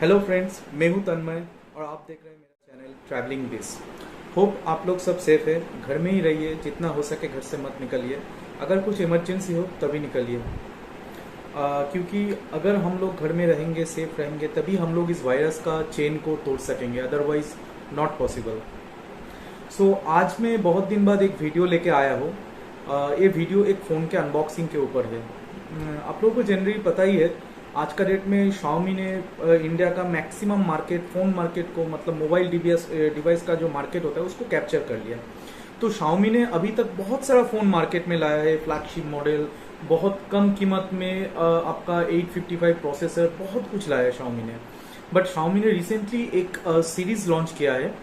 Hello friends, मैं हूं तन्मय और आप देख रहे हैं मेरा चैनल ट्रैवलिंग दिस। होप आप लोग सब सेफ है। घर में ही रहिए, जितना हो सके घर से मत निकलिए। अगर कुछ इमरजेंसी हो तभी निकलिए, क्योंकि अगर हम लोग घर में रहेंगे, सेफ रहेंगे, तभी हम लोग इस वायरस का चेन को तोड़ सकेंगे, अदरवाइज नॉट पॉसिबल। सो आज मैं बहुत दिन बाद एक वीडियो लेके आया हूँ। ये वीडियो एक फ़ोन के अनबॉक्सिंग के ऊपर है। आप लोगों को जनरली पता ही है, आज का डेट में Xiaomi ने इंडिया का मैक्सिमम मार्केट, फ़ोन मार्केट को, मतलब मोबाइल डिवाइस का जो मार्केट होता है उसको कैप्चर कर लिया। तो Xiaomi ने अभी तक बहुत सारा फ़ोन मार्केट में लाया है, फ्लैगशिप मॉडल, बहुत कम कीमत में आपका 855 प्रोसेसर, बहुत कुछ लाया है Xiaomi ने। बट Xiaomi ने रिसेंटली एक सीरीज़ लॉन्च किया है,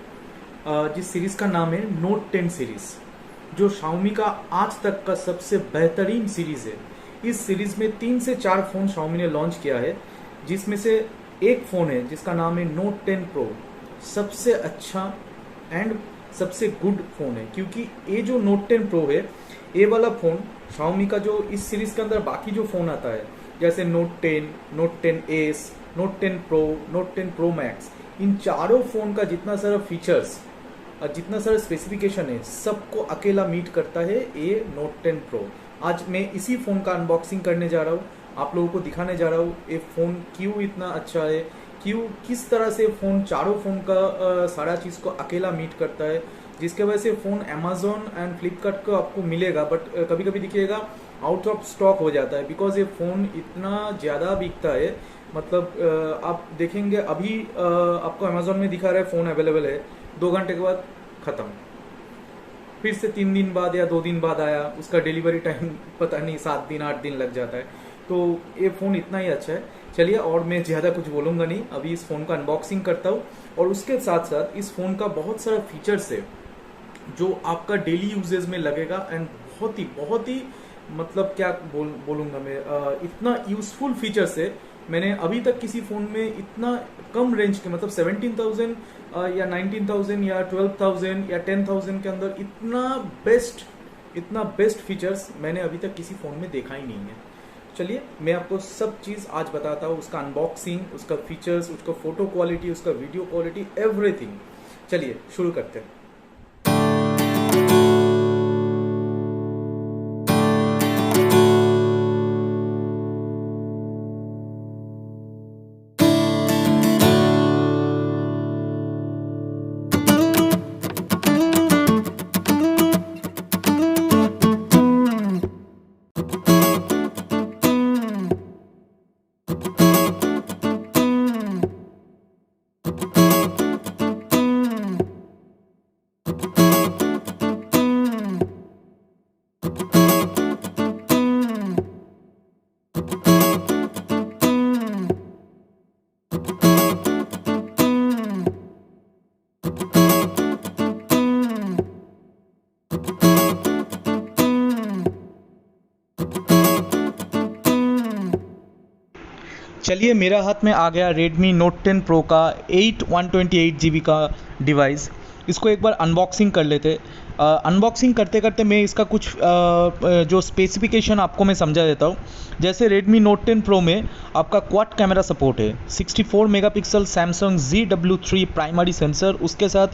जिस सीरीज़ का नाम है Note 10 सीरीज़, जो Xiaomi का आज तक का सबसे बेहतरीन सीरीज़ है। इस सीरीज में 3 से 4 फोन Xiaomi ने लॉन्च किया है, जिसमें से एक फोन है जिसका नाम है Note 10 Pro। सबसे अच्छा एंड सबसे गुड फोन है, क्योंकि ये जो Note 10 Pro है, ये वाला फोन Xiaomi का जो इस सीरीज के अंदर बाकी जो फोन आता है, जैसे Note 10, Note 10s, Note 10 Pro, Note 10 Pro Max, इन चारों फोन का जितना सारा फीचर्स और जितना सारा स्पेसिफिकेशन है, सबको अकेला मीट करता है ये Note 10 Pro। आज मैं इसी फ़ोन का अनबॉक्सिंग करने जा रहा हूँ, आप लोगों को दिखाने जा रहा हूँ ये फ़ोन क्यों इतना अच्छा है, क्यों किस तरह से फ़ोन चारों फ़ोन का सारा चीज़ को अकेला मीट करता है, जिसके वजह से फ़ोन अमेज़ॉन एंड फ्लिपकार्ट को आपको मिलेगा, बट कभी कभी दिखिएगा आउट ऑफ स्टॉक हो जाता है, बिकॉज ये फ़ोन इतना ज़्यादा बिकता है। मतलब आप देखेंगे अभी आपको अमेज़ॉन में दिखा रहा है फ़ोन अवेलेबल है, 2 घंटे के बाद ख़त्म, फिर से 3 दिन बाद या 2 दिन बाद आया, उसका डिलीवरी टाइम पता नहीं 7 दिन 8 दिन लग जाता है। तो ये फ़ोन इतना ही अच्छा है। चलिए, और मैं ज़्यादा कुछ बोलूँगा नहीं, अभी इस फ़ोन का अनबॉक्सिंग करता हूँ, और उसके साथ साथ इस फ़ोन का बहुत सारा फीचर्स है जो आपका डेली यूजेज में लगेगा, एंड बहुत ही मतलब क्या बोलूँगा मैं, इतना यूजफुल फीचर्स है। मैंने अभी तक किसी फ़ोन में इतना कम रेंज के, मतलब 17,000 या 19,000 या 12,000 या 10,000 के अंदर इतना बेस्ट फीचर्स मैंने अभी तक किसी फ़ोन में देखा ही नहीं है। चलिए, मैं आपको सब चीज़ आज बताता हूँ, उसका अनबॉक्सिंग, उसका फीचर्स, उसका फ़ोटो क्वालिटी, उसका वीडियो क्वालिटी, एवरीथिंग। चलिए शुरू करते हैं। चलिए, मेरा हाथ में आ गया Redmi Note 10 Pro का 128 GB का डिवाइस। इसको एक बार अनबॉक्सिंग कर लेते। अनबॉक्सिंग करते करते मैं इसका कुछ जो स्पेसिफिकेशन आपको मैं समझा देता हूँ। जैसे Redmi Note 10 Pro में आपका क्वाड कैमरा सपोर्ट है, 64 megapixel Samsung ZW3 primary sensor, उसके साथ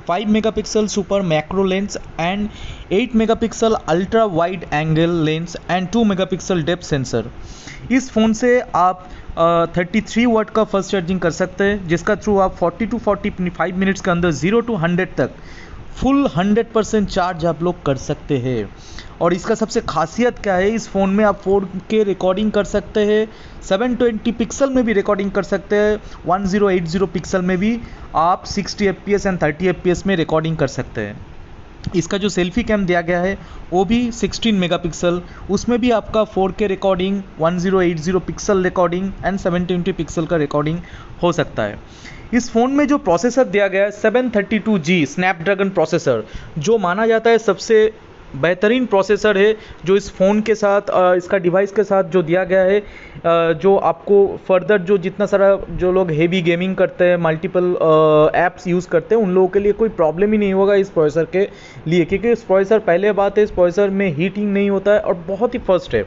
5 megapixel super macro lens and 8 megapixel ultra wide angle lens and 2 megapixel depth sensor. इस फ़ोन से आप 33 वाट का फर्स्ट चार्जिंग कर सकते हैं, जिसका थ्रू आप 40 टू 45 मिनट्स के अंदर 0 to 100 तक फुल 100% चार्ज आप लोग कर सकते हैं। और इसका सबसे खासियत क्या है, इस फ़ोन में आप 4K रिकॉर्डिंग कर सकते हैं, 720 पिक्सल में भी रिकॉर्डिंग कर सकते हैं, 1080 पिक्सल में भी आप 60 FPS एंड 30 FPS में रिकॉर्डिंग कर सकते हैं। इसका जो सेल्फी कैम दिया गया है वो भी 16 मेगापिक्सल, उसमें भी आपका 4K recording, 1080 pixel recording and 720 pixel का रिकॉर्डिंग हो सकता है। इस फ़ोन में जो प्रोसेसर दिया गया है 732G स्नैपड्रैगन प्रोसेसर, जो माना जाता है सबसे बेहतरीन प्रोसेसर है, जो इस फ़ोन के साथ इसका डिवाइस के साथ जो दिया गया है, जो आपको फर्दर जो जितना सारा जो लोग हेवी गेमिंग करते हैं, मल्टीपल ऐप्स यूज़ करते हैं, उन लोगों के लिए कोई प्रॉब्लम ही नहीं होगा इस प्रोसेसर के लिए, क्योंकि इस प्रोसेसर, पहले बात है, इस प्रोसेसर में हीटिंग नहीं होता है और बहुत ही फास्ट है।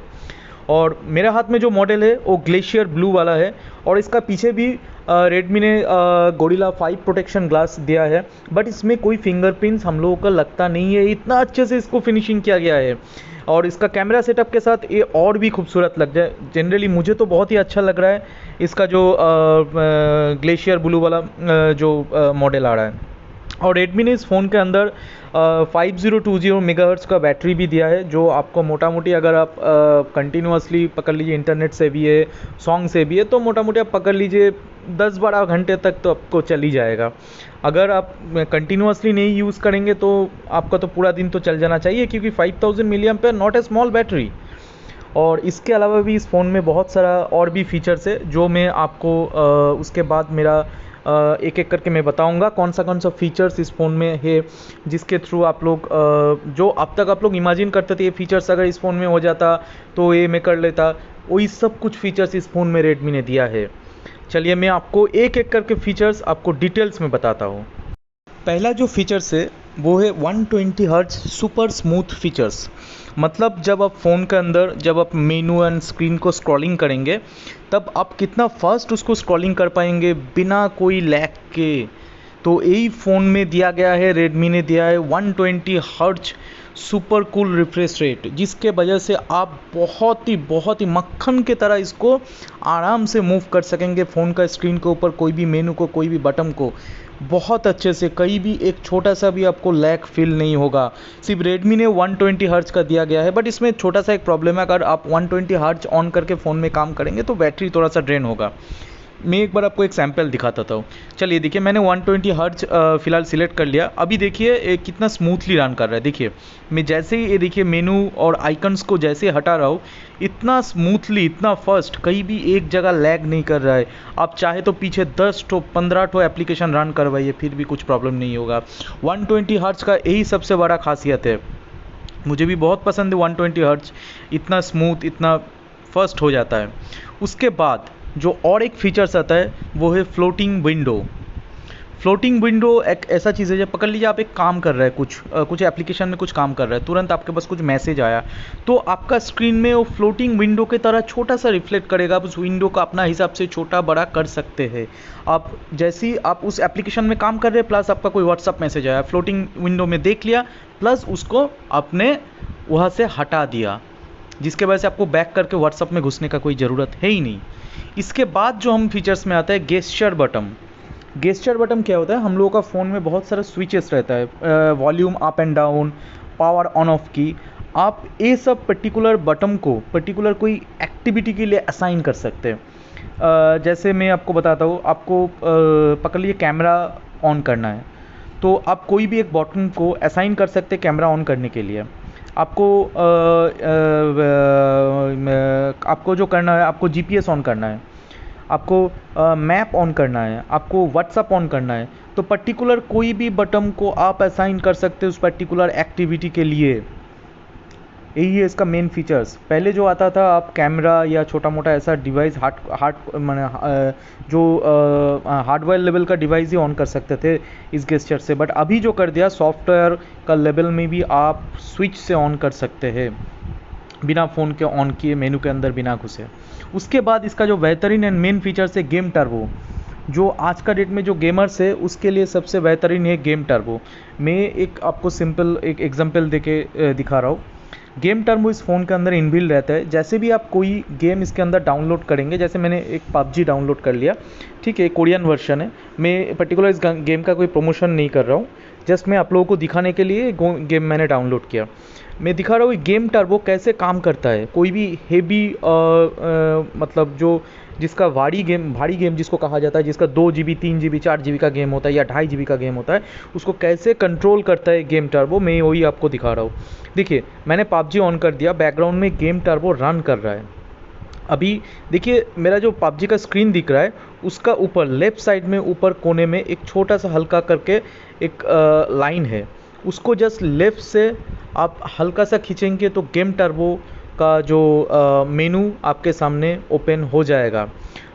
और मेरे हाथ में जो मॉडल है वो ग्लेशियर ब्लू वाला है, और इसका पीछे भी रेडमी ने गोरिल्ला 5 प्रोटेक्शन ग्लास दिया है, बट इसमें कोई फिंगरप्रिंट्स हम लोगों को लगता नहीं है। इतना अच्छे से इसको फिनिशिंग किया गया है और इसका कैमरा सेटअप के साथ ये और भी खूबसूरत लग जाए। जनरली मुझे तो बहुत ही अच्छा लग रहा है इसका जो ग्लेशियर ब्लू वाला जो मॉडल आ रहा है। और रेडमी ने इस फ़ोन के अंदर 5020 मेगाहर्ट्ज़ का बैटरी भी दिया है, जो आपको मोटा मोटी अगर आप कंटिन्यूसली पकड़ लीजिए, इंटरनेट से भी है, सॉन्ग से भी है, तो मोटा मोटी आप पकड़ लीजिए 10-12 घंटे तक तो आपको चल ही जाएगा। अगर आप कंटिन्यूसली नहीं यूज़ करेंगे तो आपका तो पूरा दिन तो चल जाना चाहिए, क्योंकि 5000 milliampere not a small battery. और इसके अलावा भी इस फ़ोन में बहुत सारा और भी फीचर्स है, जो मैं आपको उसके बाद मेरा एक एक करके मैं बताऊंगा कौन सा फीचर्स इस फ़ोन में है, जिसके थ्रू आप लोग जो अब तक आप लोग इमेजिन करते थे ये फीचर्स अगर इस फ़ोन में हो जाता तो ये मैं कर लेता, वही सब कुछ फीचर्स इस फ़ोन में रेडमी ने दिया है। चलिए मैं आपको एक एक करके फीचर्स आपको डिटेल्स में बताता हूँ। पहला जो फीचर्स है वो है 120 हर्ट्ज सुपर स्मूथ फीचर्स। मतलब जब आप फ़ोन के अंदर जब आप मेनू एंड स्क्रीन को स्क्रॉलिंग करेंगे तब आप कितना फास्ट उसको स्क्रॉलिंग कर पाएंगे बिना कोई लैग के। तो यही फ़ोन में दिया गया है, रेडमी ने दिया है 120 hertz super cool refresh rate, जिसके वजह से आप बहुत ही मक्खन की तरह इसको आराम से मूव कर सकेंगे। फ़ोन का स्क्रीन के ऊपर कोई भी मेनू को, कोई भी बटन को बहुत अच्छे से, कहीं भी एक छोटा सा भी आपको लैग फील नहीं होगा। सिर्फ रेडमी ने 120 हर्ट्ज का दिया गया है, बट इसमें छोटा सा एक प्रॉब्लम है, अगर आप 120 हर्ट्ज ऑन करके फ़ोन में काम करेंगे तो बैटरी थोड़ा सा ड्रेन होगा। मैं एक बार आपको एक सैम्पल दिखाता था। चलिए देखिए, मैंने 120 हर्ट्ज फ़िलहाल सिलेक्ट कर लिया। अभी देखिए ये कितना स्मूथली रन कर रहा है। देखिए मैं जैसे ही ये देखिए मेनू और आइकन्स को जैसे हटा रहा हूँ, इतना स्मूथली, इतना फास्ट, कहीं भी एक जगह लैग नहीं कर रहा है। आप चाहे तो पीछे 10 ठो 15 ठो एप्लीकेशन रन करवाइए, फिर भी कुछ प्रॉब्लम नहीं होगा। 120 हर्ट्ज का यही सबसे बड़ा खासियत है। मुझे भी बहुत पसंद है 120 हर्ट्ज, इतना स्मूथ, इतना फास्ट हो जाता है। उसके बाद जो और एक फीचर्स आता है वो है फ्लोटिंग विंडो। फ्लोटिंग विंडो एक ऐसा चीज़ है, जब पकड़ लीजिए आप एक काम कर रहे हैं, कुछ एप्लीकेशन में कुछ काम कर रहे हैं, तुरंत आपके पास कुछ मैसेज आया तो आपका स्क्रीन में वो फ्लोटिंग विंडो की तरह छोटा सा रिफ्लेक्ट करेगा। आप उस विंडो को अपना हिसाब से छोटा बड़ा कर सकते हैं। आप जैसे ही आप उस एप्लीकेशन में काम कर रहे हैं, प्लस आपका कोई व्हाट्सअप मैसेज आया, फ्लोटिंग विंडो में देख लिया, प्लस उसको आपने वहाँ से हटा दिया, जिसके वजह से आपको बैक करके व्हाट्सअप में घुसने का कोई ज़रूरत है ही नहीं। इसके बाद जो हम फीचर्स में आता है गेस्चर बटन। गेस्चर बटन क्या होता है, हम लोगों का फ़ोन में बहुत सारा स्विचेस रहता है, volume up and down, power on off की। आप ये सब पर्टिकुलर बटन को पर्टिकुलर कोई एक्टिविटी के लिए असाइन कर सकते हैं। जैसे मैं आपको बताता हूँ, आपको पकड़ लीजिए कैमरा ऑन करना है, तो आप कोई भी एक बटन को असाइन कर सकते हैं कैमरा ऑन करने के लिए। आपको जो करना है, आपको जीपीएस ऑन करना है, आपको मैप ऑन करना है, आपको व्हाट्सअप ऑन करना है, तो पर्टिकुलर कोई भी बटन को आप असाइन कर सकते हैं उस पर्टिकुलर एक्टिविटी के लिए। यही है इसका मेन फीचर्स। पहले जो आता था, आप कैमरा या छोटा मोटा ऐसा डिवाइस जो हार्डवेयर लेवल का डिवाइस ही ऑन कर सकते थे इस गेस्चर से, बट अभी जो कर दिया सॉफ्टवेयर का लेवल में भी आप स्विच से ऑन कर सकते हैं बिना फ़ोन के ऑन किए, मेनू के अंदर बिना घुसे। उसके बाद इसका जो बेहतरीन एंड मेन फीचर्स है गेम टर्बो, जो आज का डेट में जो गेमर्स है उसके लिए सबसे बेहतरीन है गेम टर्बो। मैं एक आपको सिंपल एक एग्जांपल देके दिखा रहा हूँ। गेम टर्बो इस फ़ोन के अंदर इनबिल्ट रहता है। जैसे भी आप कोई गेम इसके अंदर डाउनलोड करेंगे, जैसे मैंने एक पबजी डाउनलोड कर लिया, ठीक है, कोरियन वर्जन है। मैं पर्टिकुलर इस गेम का कोई प्रमोशन नहीं कर रहा हूँ, जस्ट मैं आप लोगों को दिखाने के लिए गेम मैंने डाउनलोड किया। मैं दिखा रहा हूँ गेम टर्बो कैसे काम करता है। कोई भी हेवी मतलब जो जिसका भारी गेम जिसको कहा जाता है, जिसका 2 GB 3 GB 4 GB का गेम होता है या 2.5 GB का गेम होता है, उसको कैसे कंट्रोल करता है गेम टर्बो, मैं वही आपको दिखा रहा हूँ। देखिए मैंने पबजी ऑन कर दिया, बैकग्राउंड में गेम टर्बो रन कर रहा है। अभी देखिए मेरा जो पबजी का स्क्रीन दिख रहा है, उसका ऊपर लेफ़्ट साइड में ऊपर कोने में एक छोटा सा हल्का करके एक लाइन है, उसको जस्ट लेफ़्ट से आप हल्का सा खींचेंगे तो गेम टर्बो का जो मेनू आपके सामने ओपन हो जाएगा।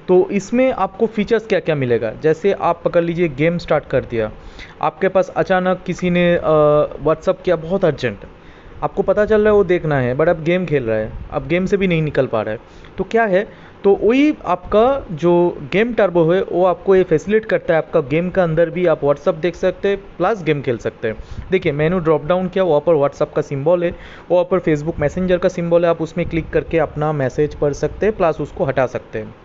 तो इसमें आपको फीचर्स क्या क्या मिलेगा, जैसे आप पकड़ लीजिए गेम स्टार्ट कर दिया, आपके पास अचानक किसी ने व्हाट्सअप किया बहुत अर्जेंट, आपको पता चल रहा है वो देखना है, बट अब गेम खेल रहा है, अब गेम से भी नहीं निकल पा रहा है, तो क्या है तो वही आपका जो गेम टर्बो है वो आपको ये फैसिलिटेट करता है, आपका गेम का अंदर भी आप व्हाट्सअप देख सकते हैं प्लस गेम खेल सकते हैं। देखिए मेनू ड्रॉप डाउन किया, वहाँ पर व्हाट्सअप का सिंबल है, वहाँ पर फेसबुक मैसेंजर का सिंबल है, आप उसमें क्लिक करके अपना मैसेज पढ़ सकते हैं प्लस उसको हटा सकते हैं।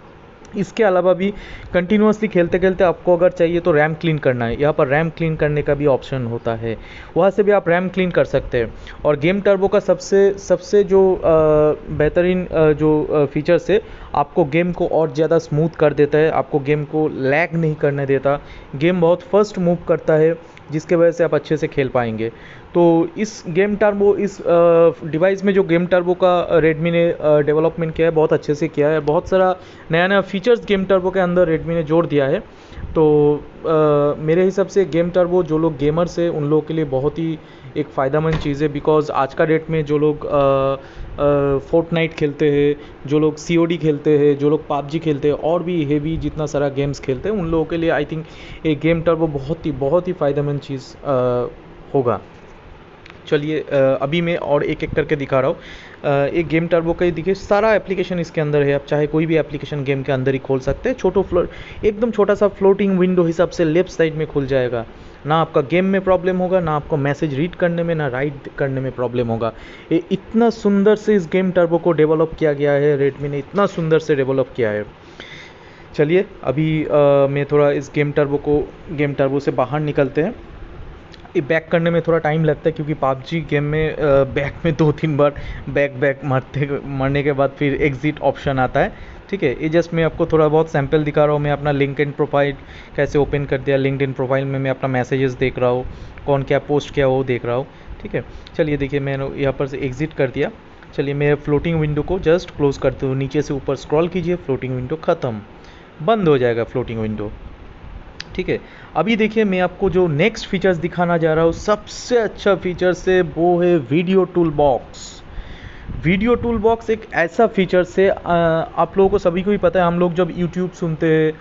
इसके अलावा भी कंटिन्यूसली खेलते खेलते आपको अगर चाहिए तो रैम क्लीन करना है, यहाँ पर रैम क्लीन करने का भी ऑप्शन होता है, वहाँ से भी आप रैम क्लीन कर सकते हैं। और गेम टर्बो का सबसे सबसे जो बेहतरीन जो फीचर्स है, आपको गेम को और ज़्यादा स्मूथ कर देता है, आपको गेम को लैग नहीं करने देता, गेम बहुत फर्स्ट मूव करता है जिसके वजह से आप अच्छे से खेल पाएंगे। तो इस गेम टर्बो इस डिवाइस में जो गेम टर्बो का रेडमी ने डेवलपमेंट किया है बहुत अच्छे से किया है, बहुत सारा नया नया फीचर्स गेम टर्बो के अंदर रेडमी ने जोड़ दिया है। तो मेरे हिसाब से गेम टर्बो जो लोग गेमर्स है उन लोगों के लिए बहुत ही एक फ़ायदेमंद चीज़ है, बिकॉज आज का डेट में जो लोग फोर्टनाइट खेलते हैं, जो लोग COD खेलते हैं, जो लोग पबजी खेलते हैं और भी हेवी जितना सारा गेम्स खेलते हैं, उन लोगों के लिए आई थिंक एक गेम टर्बो बहुत ही फ़ायदेमंद चीज़ होगा। चलिए अभी मैं और एक एक करके दिखा रहा हूँ। एक गेम टर्बो का ही देखिए सारा एप्लीकेशन इसके अंदर है, आप चाहे कोई भी एप्लीकेशन गेम के अंदर ही खोल सकते हैं। एकदम छोटा सा फ्लोटिंग विंडो हिसाब से लेफ्ट साइड में खुल जाएगा, ना आपका गेम में प्रॉब्लम होगा, ना आपको मैसेज रीड करने में, ना राइट करने में प्रॉब्लम होगा। ये इतना सुंदर से इस गेम टर्बो को डेवलप किया गया है, रेडमी ने इतना सुंदर से डेवलप किया है। चलिए अभी मैं थोड़ा इस गेम टर्बो से बाहर निकलते हैं। ये बैक करने में थोड़ा टाइम लगता है क्योंकि पबजी गेम में बैक में 2-3 बार बैक मरने के बाद फिर एग्जिट ऑप्शन आता है। ठीक है, ये जस्ट मैं आपको थोड़ा बहुत सैंपल दिखा रहा हूँ। मैं अपना लिंक्डइन प्रोफाइल कैसे ओपन कर दिया, लिंक्डइन प्रोफाइल में मैं अपना मैसेजेस देख रहा हूँ, कौन क्या पोस्ट किया वो देख रहा हूँ। ठीक है, चलिए देखिए मैंने यहाँ पर से एग्जिट कर दिया। चलिए मैं फ्लोटिंग विंडो को जस्ट क्लोज करती हूँ, नीचे से ऊपर स्क्रॉल कीजिए, फ्लोटिंग विंडो ख़त्म, बंद हो जाएगा फ्लोटिंग विंडो। ठीक है, अभी देखिए मैं आपको जो नेक्स्ट फीचर्स दिखाना जा रहा हूँ, सबसे अच्छा फीचर्स है वो है video tool box. Video tool box एक ऐसा फीचर्स है, आप लोगों को सभी को ही पता है, हम लोग जब यूट्यूब सुनते हैं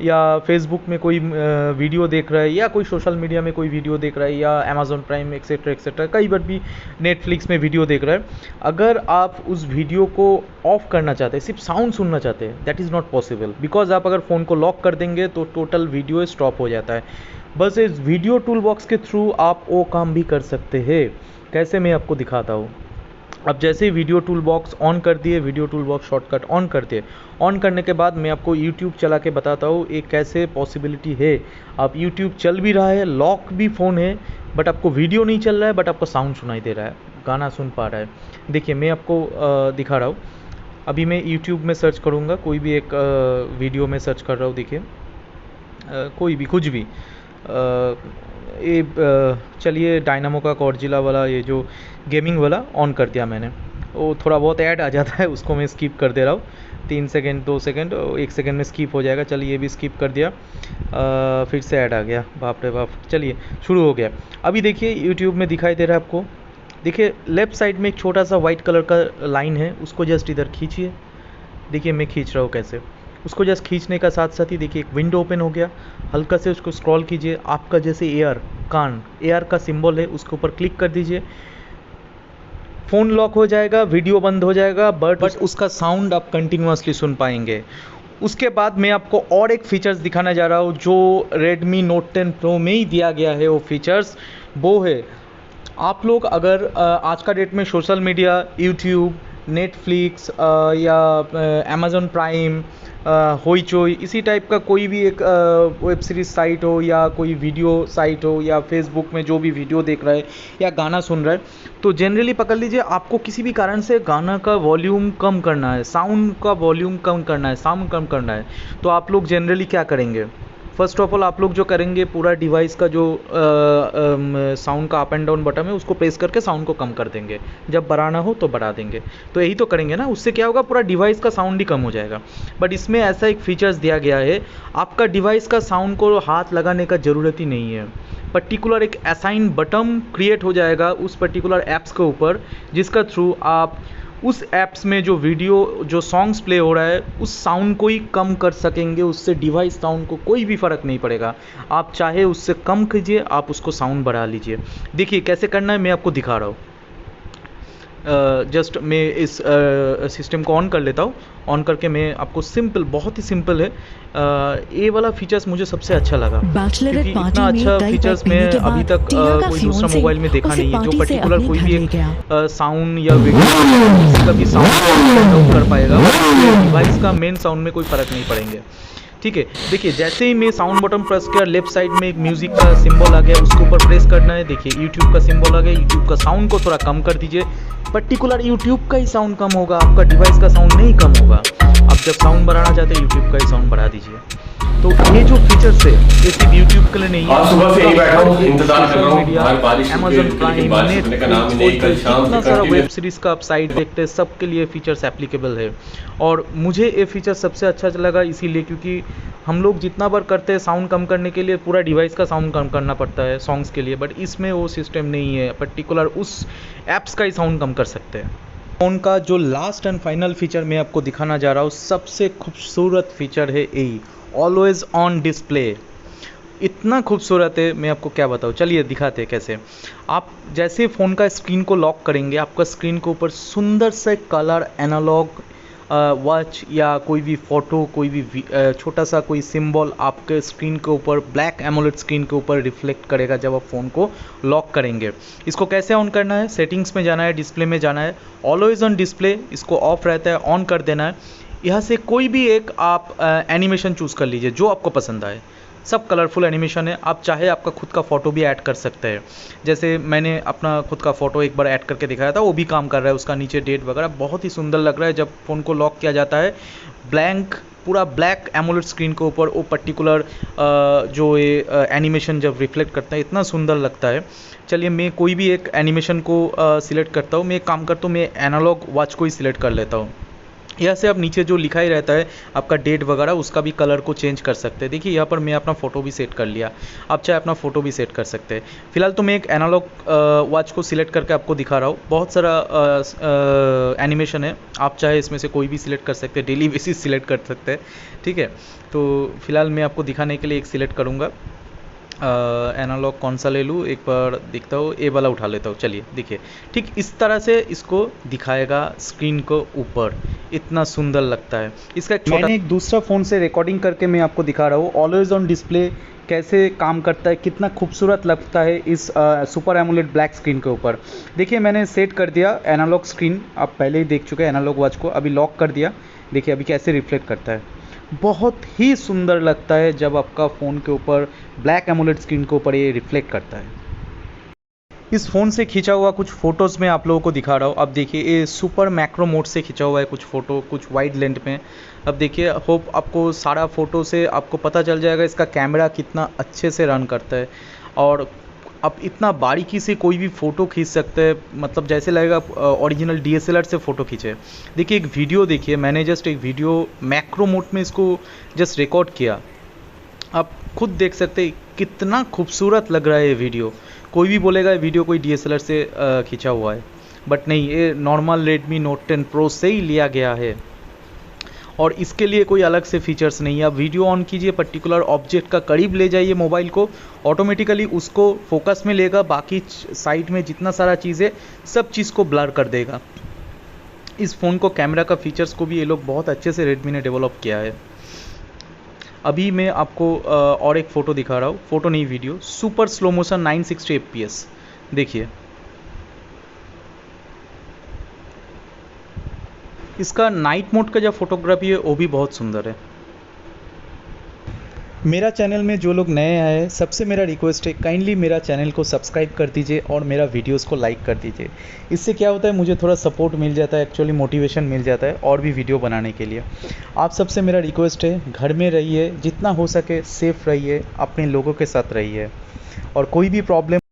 या फेसबुक में कोई वीडियो देख रहा है या कोई सोशल मीडिया में कोई वीडियो देख रहा है या अमेजोन प्राइम एक्सेट्रा एक्सेट्रा, कई बार भी नेटफ्लिक्स में वीडियो देख रहा है, अगर आप उस वीडियो को ऑफ करना चाहते हैं, सिर्फ साउंड सुनना चाहते हैं, that is not possible, because आप अगर फ़ोन को लॉक कर देंगे तो टोटल वीडियो स्टॉप हो जाता है। बस इस वीडियो टूल बॉक्स के थ्रू आप वो काम भी कर सकते हैं। कैसे, मैं आपको दिखाता हूँ। अब जैसे ही वीडियो टूल बॉक्स ऑन कर दिए, video tool box shortcut on कर दिए, ऑन करने के बाद मैं आपको यूट्यूब चला के बताता हूँ एक कैसे पॉसिबिलिटी है। आप यूट्यूब चल भी रहा है, लॉक भी फ़ोन है, बट आपको वीडियो नहीं चल रहा है, बट आपको साउंड सुनाई दे रहा है, गाना सुन पा रहा है। देखिए मैं आपको दिखा रहा हूँ। अभी मैं यूट्यूब में सर्च करूँगा, कोई भी एक वीडियो में सर्च कर रहा हूँ। देखिए कोई भी कुछ भी ये चलिए डायनामो का कॉर्जिला वाला, ये जो गेमिंग वाला ऑन कर दिया मैंने, वो थोड़ा बहुत ऐड आ जाता है, उसको मैं स्किप कर दे रहा हूँ। 3 सेकेंड 2 सेकेंड 1 सेकेंड में स्किप हो जाएगा। चलिए ये भी स्किप कर दिया। फिर से ऐड आ गया, बाप रे बाप। चलिए शुरू हो गया। अभी देखिए यूट्यूब में दिखाई दे रहा है आपको, देखिए लेफ़्ट साइड में एक छोटा सा वाइट कलर का लाइन है, उसको जस्ट इधर खींचिए। देखिए मैं खींच रहा हूँ कैसे, उसको जस्ट खींचने का साथ साथ ही देखिए एक विंडो ओपन हो गया। हल्का से उसको स्क्रॉल कीजिए, आपका जैसे एयर का सिंबल है उसके ऊपर क्लिक कर दीजिए। फ़ोन लॉक हो जाएगा, वीडियो बंद हो जाएगा, बट उसका साउंड आप कंटिन्यूसली सुन पाएंगे। उसके बाद मैं आपको और एक फीचर्स दिखाना जा रहा हूँ जो Redmi Note 10 Pro में ही दिया गया है। वो फीचर्स वो है, आप लोग अगर आज का डेट में सोशल मीडिया, यूट्यूब, नेटफ्लिक्स या अमेज़न प्राइम, होईचोई, इसी टाइप का कोई भी एक वेब सीरीज़ साइट हो या कोई वीडियो साइट हो या फेसबुक में जो भी वीडियो देख रहा है या गाना सुन रहा है, तो जनरली पकड़ लीजिए आपको किसी भी कारण से गाना का वॉल्यूम कम करना है, साउंड का वॉल्यूम कम करना है, साउंड कम करना है, तो आप लोग जनरली क्या करेंगे? फर्स्ट ऑफ ऑल आप लोग जो करेंगे, पूरा डिवाइस का जो साउंड का अप एंड डाउन बटन है उसको प्रेस करके साउंड को कम कर देंगे, जब बढ़ाना हो तो बढ़ा देंगे। तो यही तो करेंगे ना, उससे क्या होगा, पूरा डिवाइस का साउंड ही कम हो जाएगा। बट इसमें ऐसा एक फीचर्स दिया गया है, आपका डिवाइस का साउंड को हाथ लगाने का ज़रूरत ही नहीं है। पर्टिकुलर एक असाइन बटन क्रिएट हो जाएगा उस पर्टिकुलर ऐप्स के ऊपर, जिसका थ्रू आप उस ऐप्स में जो वीडियो, जो सॉन्ग्स प्ले हो रहा है, उस साउंड को ही कम कर सकेंगे। उससे डिवाइस साउंड को कोई भी फ़र्क नहीं पड़ेगा। आप चाहे उससे कम कीजिए, आप उसको साउंड बढ़ा लीजिए। देखिए कैसे करना है, मैं आपको दिखा रहा हूँ। जस्ट मैं इस सिस्टम को ऑन कर लेता हूँ। ऑन करके मैं आपको सिंपल, बहुत ही सिंपल है, ये वाला फीचर्स मुझे सबसे अच्छा लगा, क्योंकि इतना अच्छा फीचर्स मैं अभी तक कोई दूसरा मोबाइल में देखा नहीं है, जो पर्टिकुलर कोई भी एक साउंड या वीडियो किसी का भी साउंड कर पाएगा, डिवाइस का मेन साउंड में कोई फ़र्क नहीं पड़ेंगे। ठीक है, देखिए जैसे ही मैं साउंड बटन प्रेस किया, लेफ्ट साइड में एक म्यूजिक का सिंबल आ गया, उसके ऊपर प्रेस करना है। देखिए यूट्यूब का सिंबल आ गया, यूट्यूब का साउंड को थोड़ा कम कर दीजिए, पर्टिकुलर यूट्यूब का ही साउंड कम होगा, आपका डिवाइस का साउंड नहीं कम होगा। आप जब साउंड बढ़ाना चाहते हैं, यूट्यूब का ही साउंड बढ़ा दीजिए। तो ये जो फीचर्स है ये सिर्फ यूट्यूब के लिए नहीं है, सुबह से ही बैठा हूं, इंतजार कर रहा हूं, बाहर बारिश अमेज़न प्राइम, नेटफ्लिक्स का नाम ही नहीं, कल शाम इतना सारा वेब सीरीज़ का आप साइट देखते हैं, सबके लिए फीचर्स एप्लीकेबल है। और मुझे ये फीचर सबसे अच्छा लगा इसीलिए क्योंकि हम लोग जितना बार करते हैं साउंड कम करने के लिए पूरा डिवाइस का साउंड कम करना पड़ता है सॉन्ग्स के लिए, बट इसमें वो सिस्टम नहीं है, पर्टिकुलर उस ऐप्स का ही साउंड कम कर सकते हैं। फ़ोन का जो लास्ट एंड फाइनल फीचर मैं आपको दिखाना जा रहा हूँ, सबसे खूबसूरत फीचर है यही, ऑलवेज ऑन डिस्प्ले। इतना खूबसूरत है, मैं आपको क्या बताऊँ, चलिए दिखाते हैं कैसे। आप जैसे फ़ोन का स्क्रीन को लॉक करेंगे, आपका स्क्रीन के ऊपर सुंदर से कलर एनालॉग वॉच या कोई भी फ़ोटो, कोई भी छोटा सा कोई सिंबल आपके स्क्रीन के ऊपर, ब्लैक एमोलेड स्क्रीन के ऊपर रिफ्लेक्ट करेगा जब आप फ़ोन को लॉक करेंगे। इसको कैसे ऑन करना है, सेटिंग्स में जाना है, डिस्प्ले में जाना है, ऑलवेज ऑन डिस्प्ले, इसको ऑफ रहता है, ऑन कर देना है। यहाँ से कोई भी एक आप एनिमेशन चूज़ कर लीजिए जो आपको पसंद आए, सब कलरफुल एनिमेशन है। आप चाहे आपका खुद का फ़ोटो भी ऐड कर सकते हैं, जैसे मैंने अपना खुद का फ़ोटो एक बार ऐड करके दिखाया था, वो भी काम कर रहा है, उसका नीचे डेट वगैरह बहुत ही सुंदर लग रहा है। जब फ़ोन को लॉक किया जाता है, ब्लैंक पूरा ब्लैक एमोलेड स्क्रीन के ऊपर वो पर्टिकुलर जो ये एनिमेशन जब रिफ्लेक्ट करता है, इतना सुंदर लगता है। चलिए मैं कोई भी एक एनिमेशन को सिलेक्ट करता हूँ, मैं एक काम करता हूँ, मैं एनालॉग वॉच को ही सिलेक्ट कर लेता हूँ। यहाँ से आप नीचे जो लिखा ही रहता है आपका डेट वगैरह, उसका भी कलर को चेंज कर सकते हैं। देखिए यहाँ पर मैं अपना फ़ोटो भी सेट कर लिया, आप चाहे अपना फ़ोटो भी सेट कर सकते हैं। फिलहाल तो मैं एक एनालॉग वॉच को सिलेक्ट करके आपको दिखा रहा हूँ, बहुत सारा एनिमेशन है, आप चाहे इसमें से कोई भी सिलेक्ट कर सकते हैं, डेली बेसिस सिलेक्ट कर सकते हैं। ठीक है, तो फिलहाल मैं आपको दिखाने के लिए एक सिलेक्ट करूँगा, एनालॉग कौन सा ले लूँ, एक बार देखता हूँ, ए वाला उठा लेता हूँ। चलिए देखिए, ठीक इस तरह से इसको दिखाएगा स्क्रीन को ऊपर, इतना सुंदर लगता है। इसका मैंने एक दूसरा फ़ोन से रिकॉर्डिंग करके मैं आपको दिखा रहा हूँ ऑलवेज ऑन डिस्प्ले कैसे काम करता है, कितना खूबसूरत लगता है इस सुपर एमोलेड ब्लैक स्क्रीन के ऊपर। देखिए मैंने सेट कर दिया एनालॉग स्क्रीन, आप पहले ही देख चुके हैं एनालॉग वॉच को, अभी लॉक कर दिया। देखिए अभी कैसे रिफ्लेक्ट करता है, बहुत ही सुंदर लगता है जब आपका फ़ोन के ऊपर ब्लैक एमोलेड स्क्रीन के ऊपर ये रिफ्लेक्ट करता है। इस फ़ोन से खींचा हुआ कुछ फ़ोटोज़ मैं आप लोगों को दिखा रहा हूँ। अब देखिए ये सुपर मैक्रो मोड से खींचा हुआ है कुछ फ़ोटो, कुछ वाइड लेंथ में। अब देखिए, होप आपको सारा फ़ोटो से आपको पता चल जाएगा इसका कैमरा कितना अच्छे से रन करता है, और आप इतना बारीकी से कोई भी फ़ोटो खींच सकते हैं, मतलब जैसे लगेगा ओरिजिनल डीएसएलआर से फ़ोटो खींचे। देखिए एक वीडियो देखिए, मैंने जस्ट एक वीडियो मैक्रो मोड में इसको जस्ट रिकॉर्ड किया, आप खुद देख सकते हैं कितना खूबसूरत लग रहा है ये वीडियो। कोई भी बोलेगा ये वीडियो कोई डीएसएलआर से खींचा हुआ है, बट नहीं, ये नॉर्मल रेडमी नोट 10 प्रो से ही लिया गया है, और इसके लिए कोई अलग से फीचर्स नहीं है। आप वीडियो ऑन कीजिए, पर्टिकुलर ऑब्जेक्ट का करीब ले जाइए मोबाइल को, ऑटोमेटिकली उसको फोकस में लेगा, बाकी साइड में जितना सारा चीज़ है सब चीज़ को ब्लर कर देगा। इस फ़ोन को कैमरा का फीचर्स को भी ये लोग बहुत अच्छे से रेडमी ने डेवलप किया है। अभी मैं आपको और एक फ़ोटो दिखा रहा हूँ, फ़ोटो नहीं video, super slow motion 960 fps। देखिए इसका नाइट मोड का जो फोटोग्राफी है वो भी बहुत सुंदर है। मेरा चैनल में जो लोग नए आए हैं, सबसे मेरा रिक्वेस्ट है काइंडली मेरा चैनल को सब्सक्राइब कर दीजिए और मेरा वीडियोस को लाइक कर दीजिए। इससे क्या होता है, मुझे थोड़ा सपोर्ट मिल जाता है, एक्चुअली मोटिवेशन मिल जाता है और भी वीडियो बनाने के लिए। आप सबसे मेरा रिक्वेस्ट है, घर में रहिए, जितना हो सके सेफ़ रहिए, अपने लोगों के साथ रहिए, और कोई भी प्रॉब्लम